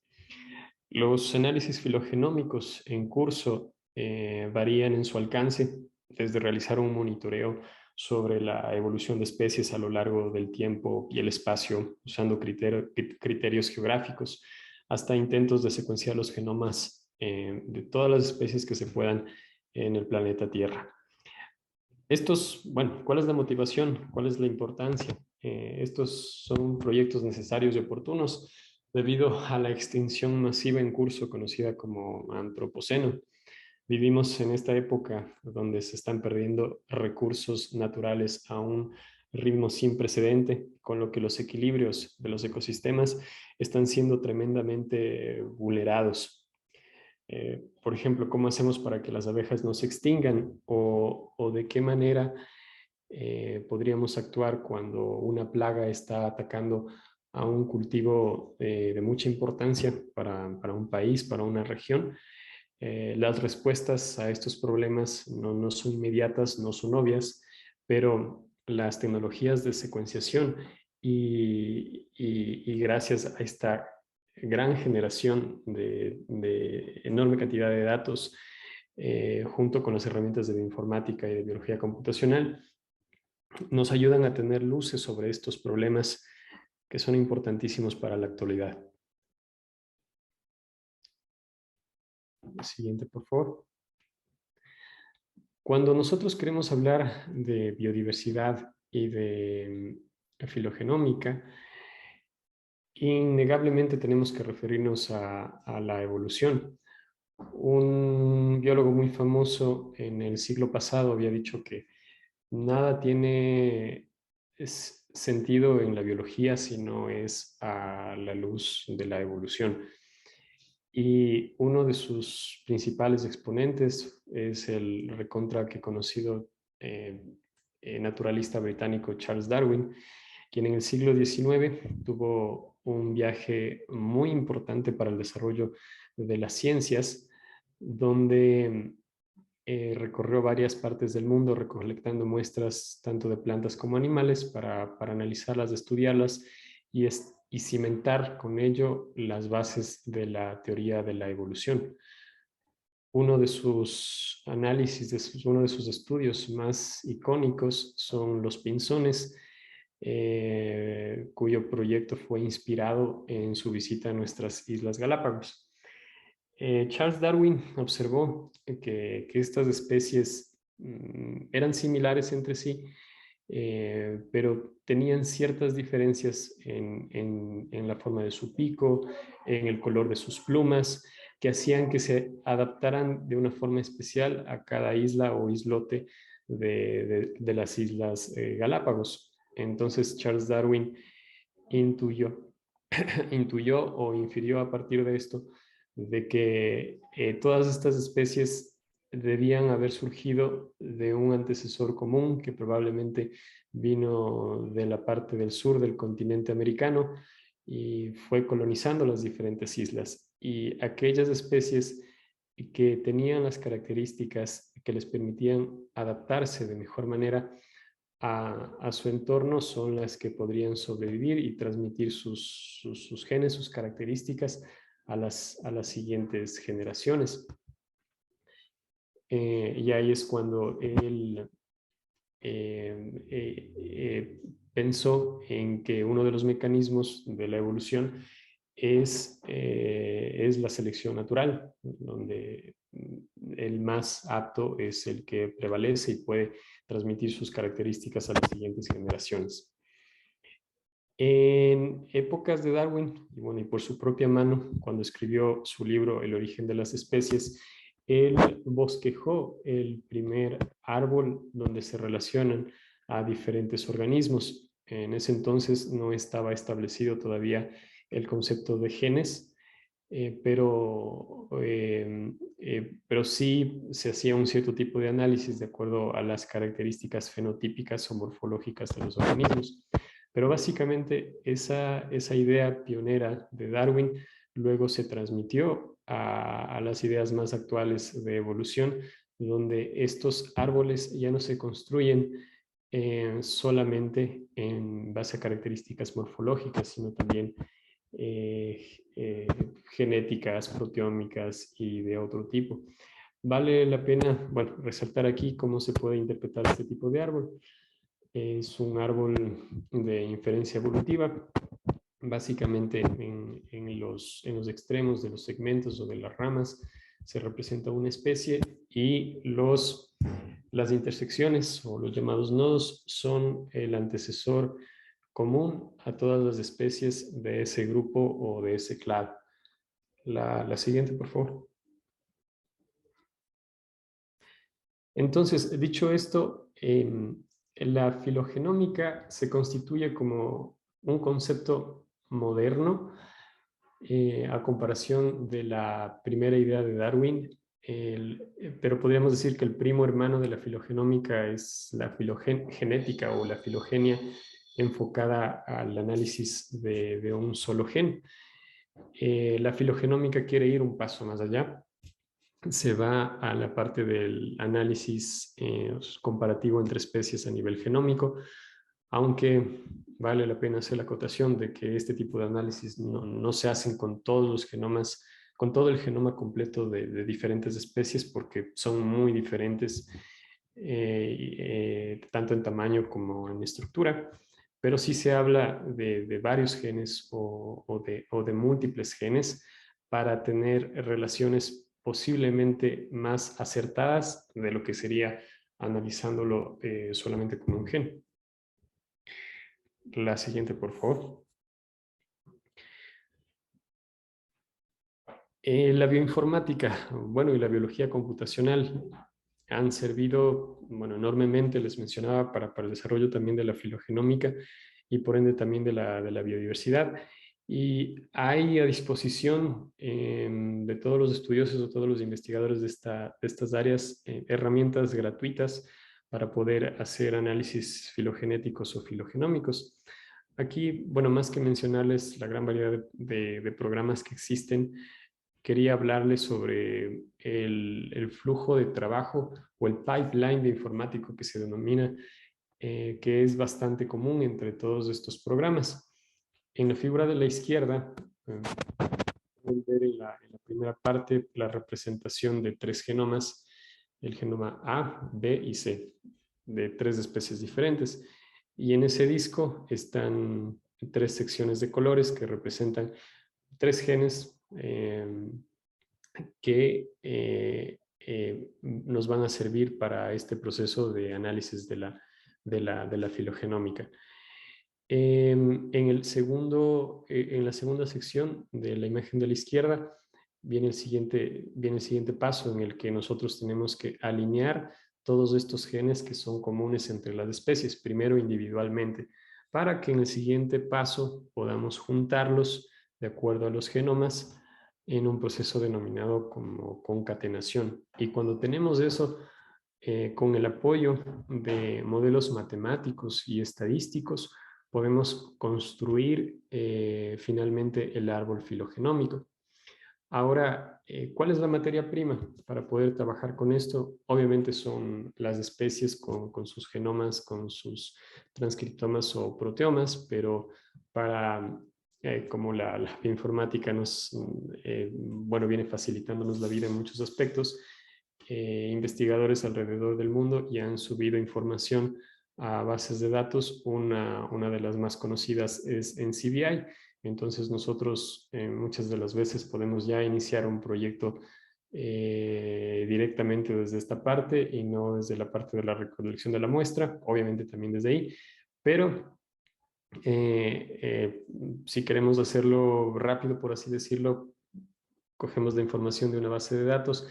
Los análisis filogenómicos en curso varían en su alcance, desde realizar un monitoreo sobre la evolución de especies a lo largo del tiempo y el espacio, usando criterios geográficos, hasta intentos de secuenciar los genomas de todas las especies que se puedan en el planeta Tierra. ¿Cuál es la motivación? ¿Cuál es la importancia? Estos son proyectos necesarios y oportunos debido a la extinción masiva en curso conocida como antropoceno. Vivimos en esta época donde se están perdiendo recursos naturales a un ritmo sin precedente, con lo que los equilibrios de los ecosistemas están siendo tremendamente vulnerados. Por ejemplo, ¿cómo hacemos para que las abejas no se extingan? O de qué manera podríamos actuar cuando una plaga está atacando a un cultivo de mucha importancia para un país, para una región. Las respuestas a estos problemas no son inmediatas, no son obvias, pero las tecnologías de secuenciación y gracias a esta gran generación de enorme cantidad de datos, junto con las herramientas de bioinformática y de biología computacional, nos ayudan a tener luces sobre estos problemas que son importantísimos para la actualidad. Siguiente, por favor. Cuando nosotros queremos hablar de biodiversidad y de filogenómica, innegablemente tenemos que referirnos a la evolución. Un biólogo muy famoso en el siglo pasado había dicho que nada tiene sentido en la biología si no es a la luz de la evolución. Y uno de sus principales exponentes es el recontra que conocido naturalista británico Charles Darwin, quien en el siglo XIX tuvo un viaje muy importante para el desarrollo de las ciencias, donde recorrió varias partes del mundo recolectando muestras tanto de plantas como animales para analizarlas, estudiarlas y cimentar con ello las bases de la teoría de la evolución. Uno de sus análisis, uno de sus estudios más icónicos son los pinzones, cuyo proyecto fue inspirado en su visita a nuestras Islas Galápagos. Charles Darwin observó que estas especies eran similares entre sí, pero tenían ciertas diferencias en la forma de su pico, en el color de sus plumas, que hacían que se adaptaran de una forma especial a cada isla o islote de las Islas Galápagos. Entonces Charles Darwin intuyó, intuyó o infirió a partir de esto de que todas estas especies debían haber surgido de un antecesor común que probablemente vino de la parte del sur del continente americano y fue colonizando las diferentes islas. Y aquellas especies que tenían las características que les permitían adaptarse de mejor manera a su entorno son las que podrían sobrevivir y transmitir sus genes, sus características a las siguientes generaciones. Y ahí es cuando él pensó en que uno de los mecanismos de la evolución es la selección natural, donde el más apto es el que prevalece y puede transmitir sus características a las siguientes generaciones. En épocas de Darwin, y bueno, y por su propia mano, cuando escribió su libro El origen de las especies, él bosquejó el primer árbol donde se relacionan a diferentes organismos. En ese entonces no estaba establecido todavía el concepto de genes, pero sí se hacía un cierto tipo de análisis de acuerdo a las características fenotípicas o morfológicas de los organismos. Pero básicamente esa idea pionera de Darwin luego se transmitió a las ideas más actuales de evolución, donde estos árboles ya no se construyen solamente en base a características morfológicas, sino también genéticas, proteómicas y de otro tipo. Vale la pena, bueno, resaltar aquí cómo se puede interpretar este tipo de árbol. Es un árbol de inferencia evolutiva, básicamente en los extremos de los segmentos o de las ramas se representa una especie y las intersecciones o los llamados nodos son el antecesor común a todas las especies de ese grupo o de ese clado. La siguiente, por favor. Entonces, dicho esto, la filogenómica se constituye como un concepto moderno a comparación de la primera idea de Darwin, pero podríamos decir que el primo hermano de la filogenómica es la filogenética o la filogenia enfocada al análisis de un solo gen. La filogenómica quiere ir un paso más allá. Se va a la parte del análisis comparativo entre especies a nivel genómico, aunque vale la pena hacer la acotación de que este tipo de análisis no se hacen con todos los genomas, con todo el genoma completo de diferentes especies, porque son muy diferentes, tanto en tamaño como en estructura, pero sí se habla de varios genes o de múltiples genes para tener relaciones posiblemente más acertadas de lo que sería analizándolo solamente como un gen. La siguiente, por favor. La bioinformática, bueno, y la biología computacional han servido, bueno, enormemente, les mencionaba, para el desarrollo también de la filogenómica y por ende también de la biodiversidad. Y hay a disposición de todos los estudiosos o todos los investigadores de estas áreas herramientas gratuitas para poder hacer análisis filogenéticos o filogenómicos. Aquí, bueno, más que mencionarles la gran variedad de programas que existen, quería hablarles sobre el flujo de trabajo o el pipeline de informático que se denomina, que es bastante común entre todos estos programas. En la figura de la izquierda, pueden ver en la primera parte la representación de 3 genomas, el genoma A, B y C, de 3 especies diferentes. Y en ese disco están 3 secciones de colores que representan 3 genes que nos van a servir para este proceso de análisis de la filogenómica. En la segunda sección de la imagen de la izquierda viene el siguiente paso en el que nosotros tenemos que alinear todos estos genes que son comunes entre las especies, primero individualmente, para que en el siguiente paso podamos juntarlos de acuerdo a los genomas en un proceso denominado como concatenación. Y cuando tenemos eso, con el apoyo de modelos matemáticos y estadísticos, podemos construir finalmente el árbol filogenómico. Ahora, ¿cuál es la materia prima para poder trabajar con esto? Obviamente son las especies con sus genomas, con sus transcriptomas o proteomas, pero para, como la bioinformática bueno, viene facilitándonos la vida en muchos aspectos, investigadores alrededor del mundo ya han subido información a bases de datos. Una de las más conocidas es NCBI. Entonces nosotros muchas de las veces podemos ya iniciar un proyecto directamente desde esta parte y no desde la parte de la recolección de la muestra, obviamente también desde ahí, pero si queremos hacerlo rápido, por así decirlo, cogemos la información de una base de datos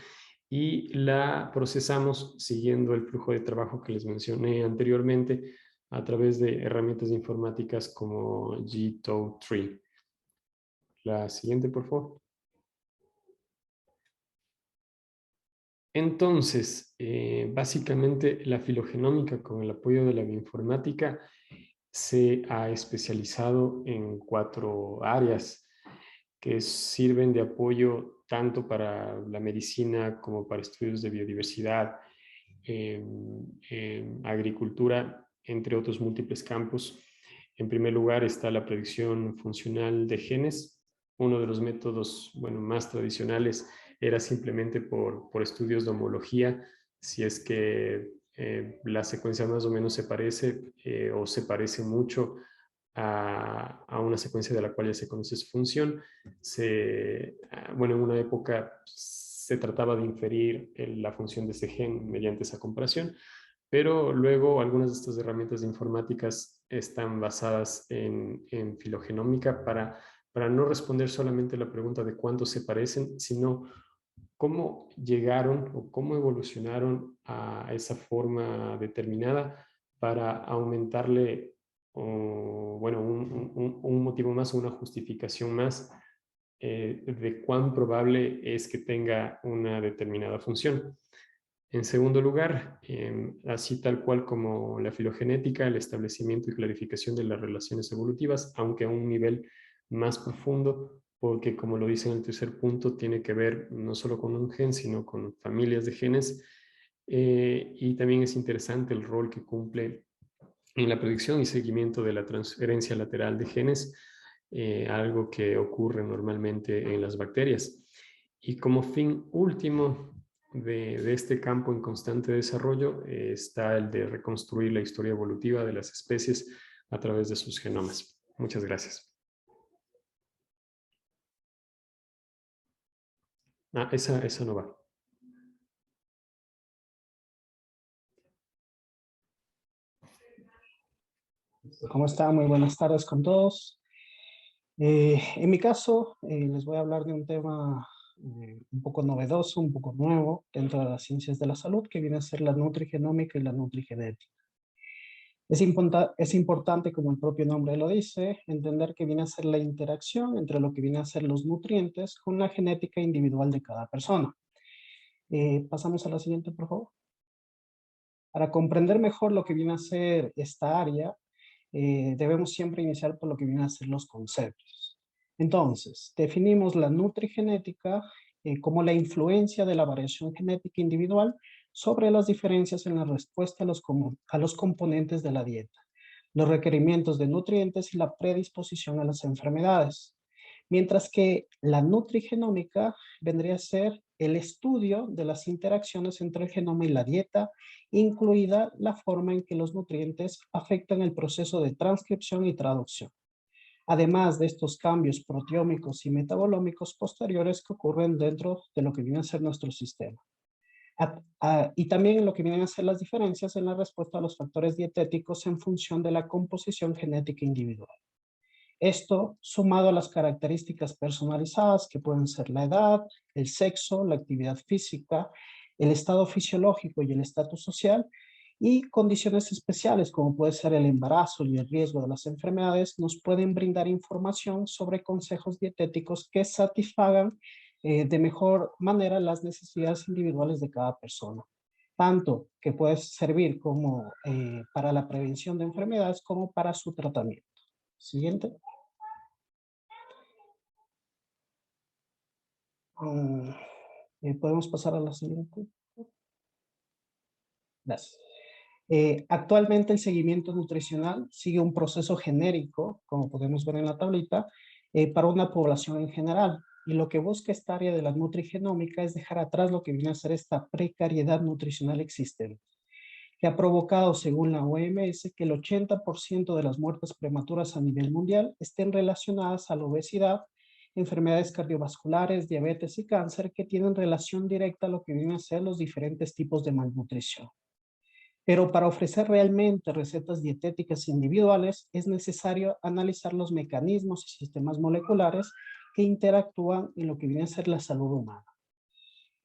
y la procesamos siguiendo el flujo de trabajo que les mencioné anteriormente a través de herramientas informáticas como GTO3. La siguiente, por favor. Entonces, básicamente la filogenómica con el apoyo de la bioinformática se ha especializado en 4 áreas que sirven de apoyo tanto para la medicina como para estudios de biodiversidad, agricultura, entre otros múltiples campos. En primer lugar está la predicción funcional de genes. Uno de los métodos, bueno, más tradicionales era simplemente por estudios de homología, si es que la secuencia más o menos se parece o se parece mucho a una secuencia de la cual ya se conoce su función. Bueno, en una época se trataba de inferir la función de ese gen mediante esa comparación, pero luego algunas de estas herramientas informáticas están basadas en filogenómica para no responder solamente la pregunta de cuántos se parecen, sino cómo llegaron o cómo evolucionaron a esa forma determinada para aumentarle bueno, un motivo más, una justificación más de cuán probable es que tenga una determinada función. En segundo lugar, así tal cual como la filogenética, el establecimiento y clarificación de las relaciones evolutivas, aunque a un nivel más profundo, porque como lo dice en el tercer punto, tiene que ver no solo con un gen, sino con familias de genes. Y también es interesante el rol que cumple en la predicción y seguimiento de la transferencia lateral de genes, algo que ocurre normalmente en las bacterias. Y como fin último de este campo en constante desarrollo está el de reconstruir la historia evolutiva de las especies a través de sus genomas. Muchas gracias. Esa no va. ¿Cómo están? Muy buenas tardes con todos. En mi caso, les voy a hablar de un tema un poco novedoso, un poco nuevo dentro de las ciencias de la salud, que viene a ser la nutrigenómica y la nutrigenética. Es importante, como el propio nombre lo dice, entender que viene a ser la interacción entre lo que viene a ser los nutrientes con la genética individual de cada persona. Pasamos a la siguiente, por favor. Para comprender mejor lo que viene a ser esta área, debemos siempre iniciar por lo que vienen a ser los conceptos. Entonces, definimos la nutrigenética como la influencia de la variación genética individual sobre las diferencias en la respuesta a los componentes de la dieta, los requerimientos de nutrientes y la predisposición a las enfermedades. Mientras que la nutrigenómica vendría a ser el estudio de las interacciones entre el genoma y la dieta, incluida la forma en que los nutrientes afectan el proceso de transcripción y traducción, además de estos cambios proteómicos y metabolómicos posteriores que ocurren dentro de lo que viene a ser nuestro sistema. Y también lo que vienen a ser las diferencias en la respuesta a los factores dietéticos en función de la composición genética individual. Esto sumado a las características personalizadas que pueden ser la edad, el sexo, la actividad física, el estado fisiológico y el estatus social, y condiciones especiales como puede ser el embarazo y el riesgo de las enfermedades, nos pueden brindar información sobre consejos dietéticos que satisfagan de mejor manera las necesidades individuales de cada persona, tanto que puede servir como para la prevención de enfermedades como para su tratamiento. Siguiente. Podemos pasar a la siguiente. Gracias. Actualmente el seguimiento nutricional sigue un proceso genérico, como podemos ver en la tablita, para una población en general. Y lo que busca esta área de la nutrigenómica es dejar atrás lo que viene a ser esta precariedad nutricional existente, que ha provocado, según la OMS, que el 80% de las muertes prematuras a nivel mundial estén relacionadas a la obesidad, enfermedades cardiovasculares, diabetes y cáncer, que tienen relación directa a lo que vienen a ser los diferentes tipos de malnutrición. Pero para ofrecer realmente recetas dietéticas individuales, es necesario analizar los mecanismos y sistemas moleculares que interactúan en lo que viene a ser la salud humana.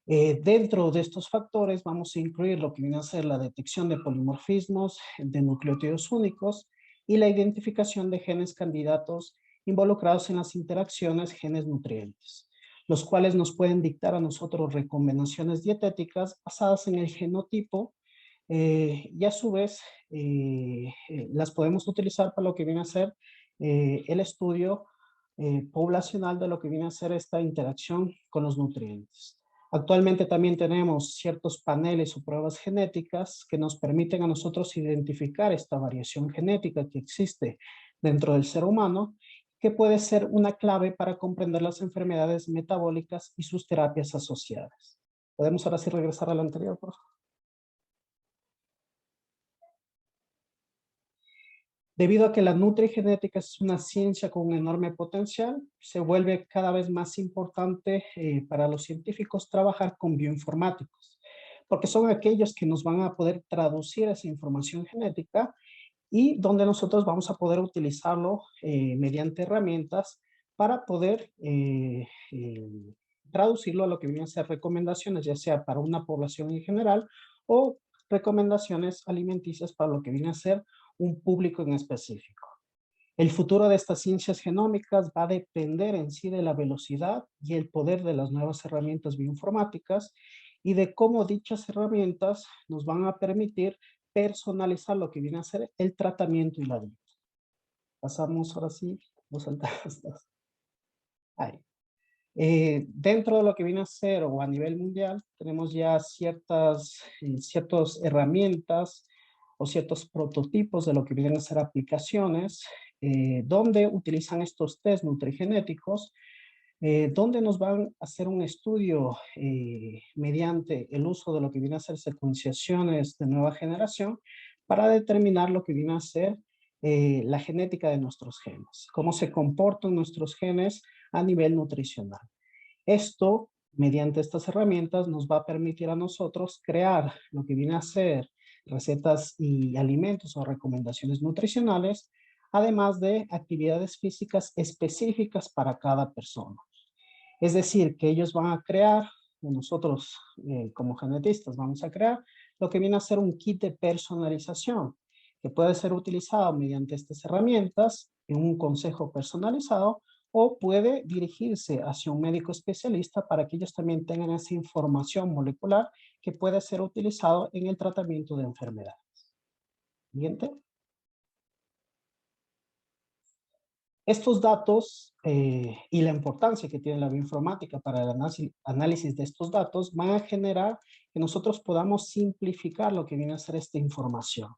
Dentro de estos factores vamos a incluir lo que viene a ser la detección de polimorfismos, de nucleótidos únicos y la identificación de genes candidatos involucrados en las interacciones genes-nutrientes, los cuales nos pueden dictar a nosotros recomendaciones dietéticas basadas en el genotipo y a su vez las podemos utilizar para lo que viene a ser el estudio poblacional de lo que viene a ser esta interacción con los nutrientes. Actualmente también tenemos ciertos paneles o pruebas genéticas que nos permiten a nosotros identificar esta variación genética que existe dentro del ser humano, que puede ser una clave para comprender las enfermedades metabólicas y sus terapias asociadas. ¿Podemos ahora sí regresar a la anterior, por favor? Debido a que la nutrigenética es una ciencia con un enorme potencial, se vuelve cada vez más importante para los científicos trabajar con bioinformáticos, porque son aquellos que nos van a poder traducir esa información genética y donde nosotros vamos a poder utilizarlo mediante herramientas para poder traducirlo a lo que vienen a ser recomendaciones, ya sea para una población en general o recomendaciones alimenticias para lo que viene a ser un público en específico. El futuro de estas ciencias genómicas va a depender en sí de la velocidad y el poder de las nuevas herramientas bioinformáticas y de cómo dichas herramientas nos van a permitir personalizar lo que viene a ser el tratamiento y la dieta. Pasamos ahora sí, nos saltamos. Ahí. Dentro de lo que viene a ser o a nivel mundial, tenemos ya ciertas herramientas o ciertos prototipos de lo que vienen a ser aplicaciones donde utilizan estos test nutrigenéticos, donde nos van a hacer un estudio mediante el uso de lo que viene a ser secuenciaciones de nueva generación para determinar lo que viene a ser la genética de nuestros genes, cómo se comportan nuestros genes a nivel nutricional. Esto, mediante estas herramientas, nos va a permitir a nosotros crear lo que viene a ser recetas y alimentos o recomendaciones nutricionales, además de actividades físicas específicas para cada persona. Es decir, que ellos van a crear, o nosotros como genetistas vamos a crear, lo que viene a ser un kit de personalización, que puede ser utilizado mediante estas herramientas en un consejo personalizado o puede dirigirse hacia un médico especialista para que ellos también tengan esa información molecular que puede ser utilizado en el tratamiento de enfermedades. Siguiente. Estos datos y la importancia que tiene la bioinformática para el análisis de estos datos van a generar que nosotros podamos simplificar lo que viene a ser esta información,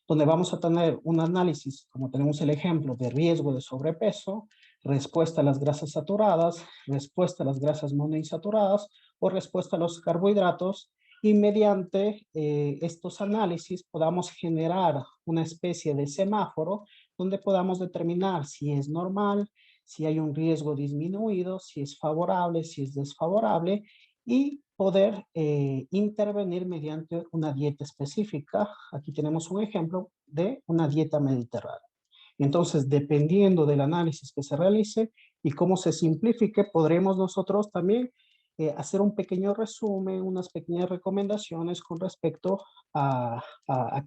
donde vamos a tener un análisis, como tenemos el ejemplo, de riesgo de sobrepeso, respuesta a las grasas saturadas, respuesta a las grasas monoinsaturadas o respuesta a los carbohidratos, y mediante estos análisis podamos generar una especie de semáforo donde podamos determinar si es normal, si hay un riesgo disminuido, si es favorable, si es desfavorable, y poder intervenir mediante una dieta específica. Aquí tenemos un ejemplo de una dieta mediterránea. Entonces, dependiendo del análisis que se realice y cómo se simplifique, podremos nosotros también hacer un pequeño resumen, unas pequeñas recomendaciones con respecto a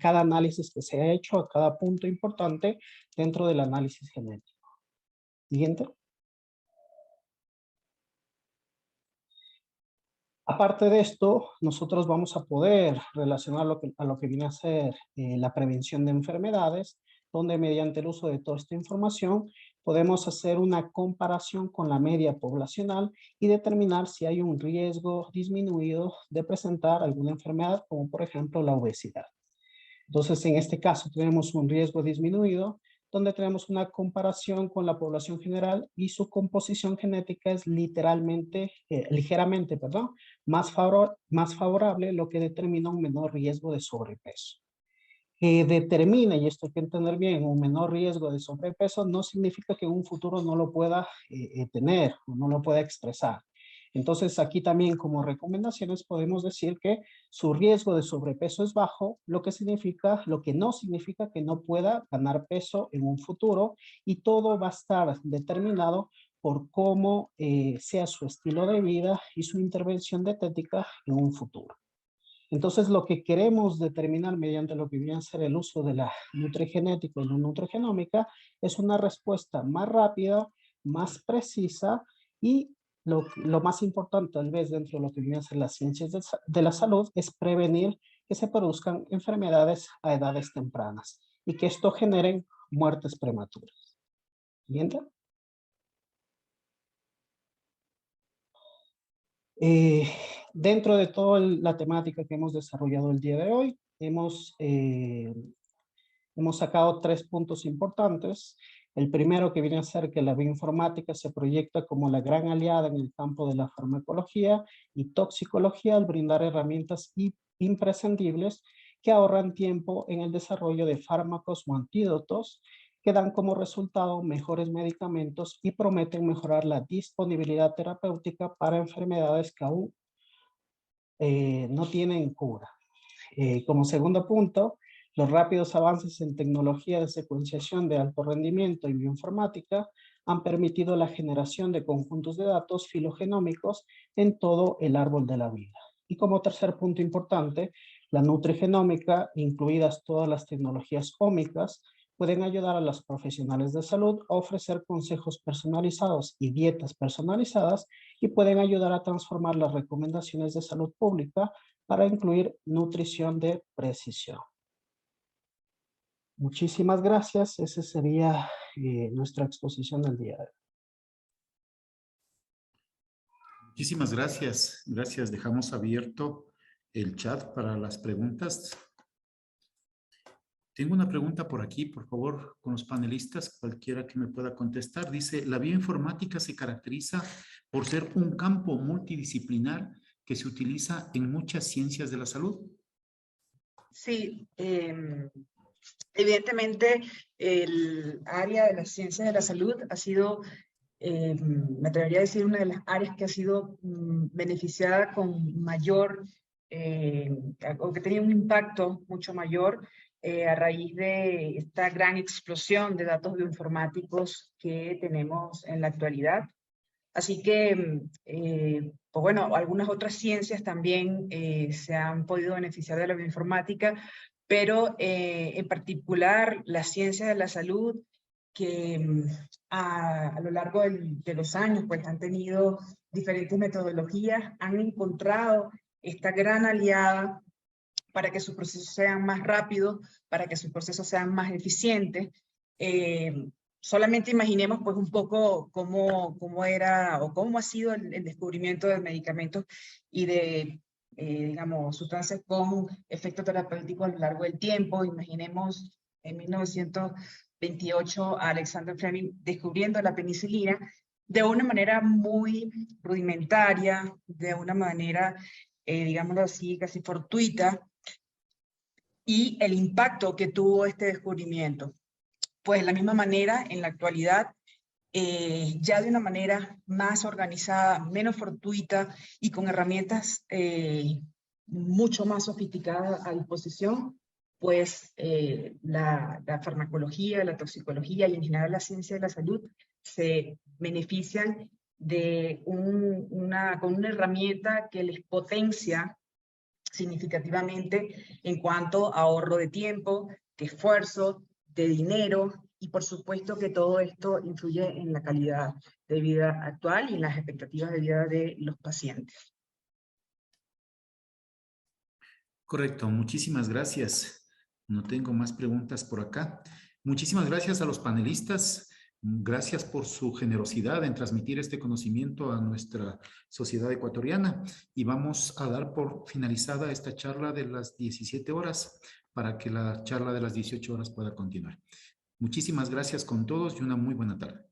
cada análisis que se ha hecho, a cada punto importante dentro del análisis genético. Siguiente. Aparte de esto, nosotros vamos a poder relacionar a lo que viene a ser la prevención de enfermedades, donde mediante el uso de toda esta información podemos hacer una comparación con la media poblacional y determinar si hay un riesgo disminuido de presentar alguna enfermedad, como por ejemplo la obesidad. Entonces, en este caso tenemos un riesgo disminuido, donde tenemos una comparación con la población general y su composición genética es ligeramente más favorable, lo que determina un menor riesgo de sobrepeso. Que determina, y esto hay que entender bien, un menor riesgo de sobrepeso no significa que en un futuro no lo pueda tener o no lo pueda expresar. Entonces, aquí también como recomendaciones podemos decir que su riesgo de sobrepeso es bajo, lo que no significa que no pueda ganar peso en un futuro, y todo va a estar determinado por cómo sea su estilo de vida y su intervención dietética en un futuro. Entonces, lo que queremos determinar mediante lo que viene a ser el uso de la nutrigenética y la nutrigenómica es una respuesta más rápida, más precisa y lo más importante tal vez dentro de lo que viene a ser las ciencias de la salud es prevenir que se produzcan enfermedades a edades tempranas y que esto genere muertes prematuras. ¿Siguiente? Dentro de toda la temática que hemos desarrollado el día de hoy, hemos sacado 3 puntos importantes. El primero, que viene a ser que la bioinformática se proyecta como la gran aliada en el campo de la farmacología y toxicología al brindar herramientas imprescindibles que ahorran tiempo en el desarrollo de fármacos o antídotos que dan como resultado mejores medicamentos y prometen mejorar la disponibilidad terapéutica para enfermedades que aún no tienen cura. Como segundo punto, los rápidos avances en tecnología de secuenciación de alto rendimiento y bioinformática han permitido la generación de conjuntos de datos filogenómicos en todo el árbol de la vida. Y como tercer punto importante, La nutrigenómica, incluidas todas las tecnologías ómicas, pueden ayudar a los profesionales de salud a ofrecer consejos personalizados y dietas personalizadas y pueden ayudar a transformar las recomendaciones de salud pública para incluir nutrición de precisión. Muchísimas gracias. Esa sería nuestra exposición del día de hoy. Muchísimas gracias. Gracias. Dejamos abierto el chat para las preguntas. Tengo una pregunta por aquí, por favor, con los panelistas, cualquiera que me pueda contestar. Dice, ¿la bioinformática se caracteriza por ser un campo multidisciplinar que se utiliza en muchas ciencias de la salud? Sí, evidentemente el área de las ciencias de la salud ha sido, me atrevería a decir, una de las áreas que ha sido beneficiada con mayor, o que tenía un impacto mucho mayor a raíz de esta gran explosión de datos bioinformáticos que tenemos en la actualidad. Así que, pues bueno, algunas otras ciencias también se han podido beneficiar de la bioinformática, pero en particular la ciencia de la salud, que a lo largo de los años pues han tenido diferentes metodologías, han encontrado esta gran aliada para que sus procesos sean más rápidos, para que sus procesos sean más eficientes. Solamente imaginemos pues un poco cómo era o cómo ha sido el descubrimiento de medicamentos y de, digamos, sustancias con efecto terapéutico a lo largo del tiempo. Imaginemos en 1928 a Alexander Fleming descubriendo la penicilina de una manera muy rudimentaria, de una manera, digámoslo así, casi fortuita, y el impacto que tuvo este descubrimiento. Pues de la misma manera, en la actualidad, ya de una manera más organizada, menos fortuita y con herramientas mucho más sofisticadas a disposición, pues la farmacología, la toxicología y en general la ciencia de la salud se benefician de con una herramienta que les potencia significativamente en cuanto a ahorro de tiempo, de esfuerzo, de dinero, y por supuesto que todo esto influye en la calidad de vida actual y en las expectativas de vida de los pacientes. Correcto, muchísimas gracias. No tengo más preguntas por acá. Muchísimas gracias a los panelistas. Gracias por su generosidad en transmitir este conocimiento a nuestra sociedad ecuatoriana. Y vamos a dar por finalizada esta charla de las 17 horas para que la charla de las 18 horas pueda continuar. Muchísimas gracias con todos y una muy buena tarde.